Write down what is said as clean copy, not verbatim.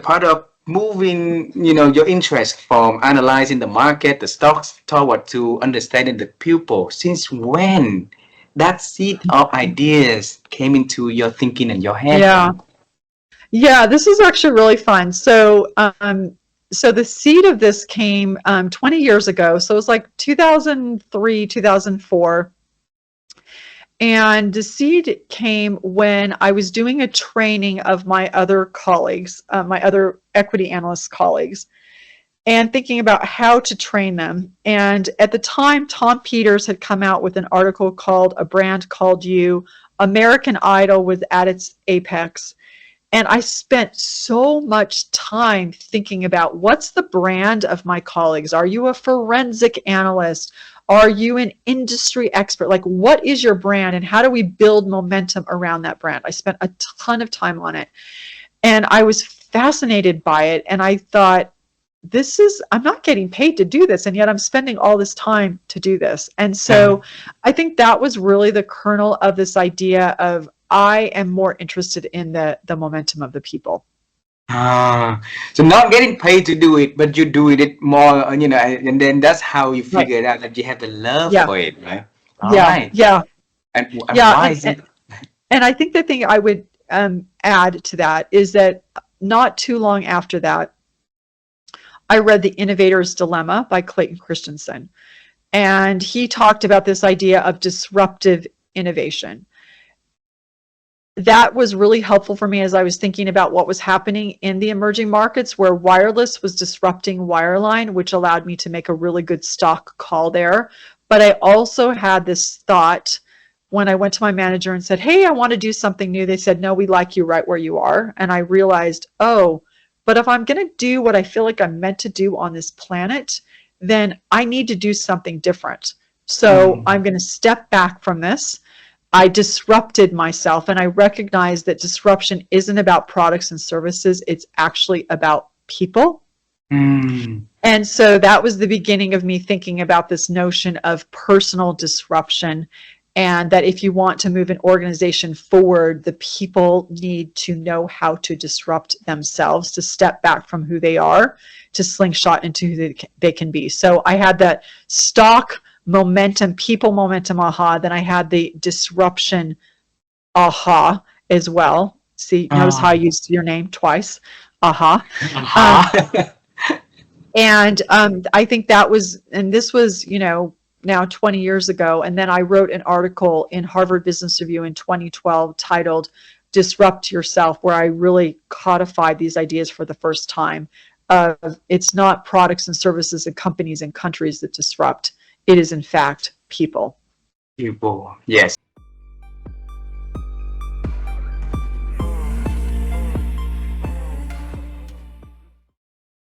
part of moving, your interest from analyzing the market, the stocks, toward to understanding the people. Since when that seed of ideas came into your thinking and your head? Yeah. Yeah, this is actually really fun. So the seed of this came 20 years ago. So it was like 2003, 2004. And the seed came when I was doing a training of my other colleagues, my other equity analyst colleagues, and thinking about how to train them. And at the time, Tom Peters had come out with an article called A Brand Called You. American Idol was at its apex. And I spent so much time thinking about what's the brand of my colleagues? Are you a forensic analyst? Are you an industry expert? Like, what is your brand and how do we build momentum around that brand? I spent a ton of time on it and I was fascinated by it. And I thought, I'm not getting paid to do this. And yet I'm spending all this time to do this. And so I think that was really the kernel of this idea of I am more interested in the momentum of the people. So not getting paid to do it, but you do it more, and then that's how you Right. figured out that you have the love Yeah. for it, right? All Yeah. right. Yeah. And Yeah. why is it? And I think the thing I would add to that is that not too long after that, I read The Innovator's Dilemma by Clayton Christensen. And he talked about this idea of disruptive innovation. That was really helpful for me as I was thinking about what was happening in the emerging markets where wireless was disrupting wireline, which allowed me to make a really good stock call there. But I also had this thought when I went to my manager and said, hey, I want to do something new. They said, no, we like you right where you are. And I realized, oh, but if I'm going to do what I feel like I'm meant to do on this planet, then I need to do something different. So I'm going to step back from this. I disrupted myself and I recognized that disruption isn't about products and services. It's actually about people. And so that was the beginning of me thinking about this notion of personal disruption, and that if you want to move an organization forward, the people need to know how to disrupt themselves, to step back from who they are, to slingshot into who they can be. So I had that stock momentum, people momentum aha. Then I had the disruption aha as well. See, notice how I used your name twice. Aha. And I think that was, and this was, now 20 years ago. And then I wrote an article in Harvard Business Review in 2012 titled Disrupt Yourself, where I really codified these ideas for the first time. It's not products and services and companies and countries that disrupt. It is, in fact, people. People, yes.